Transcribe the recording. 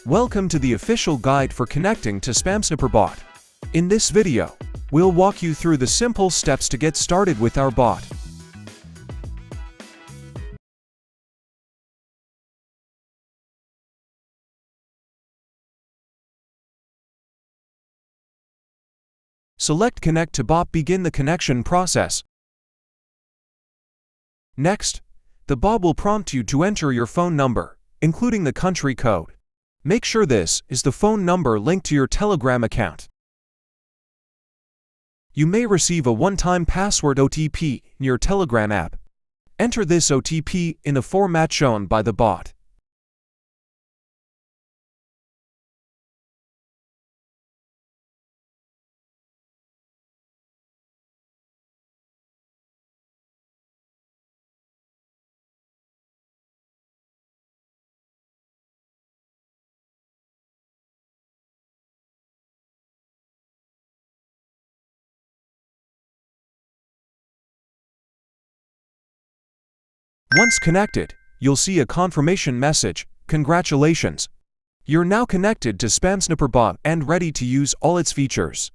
Welcome to the official guide for connecting to SpamSniperBot. In this video, we'll walk you through the simple steps to get started with our bot. Select Connect to Bot. Begin the connection process. Next, the bot will prompt you to enter your phone number, including the country code. Make sure this is the phone number linked to your Telegram account. You may receive a one-time password OTP in your Telegram app. Enter this OTP in the format shown by the bot. Once connected, you'll see a confirmation message. Congratulations! You're now connected to SpamSniperBot and ready to use all its features.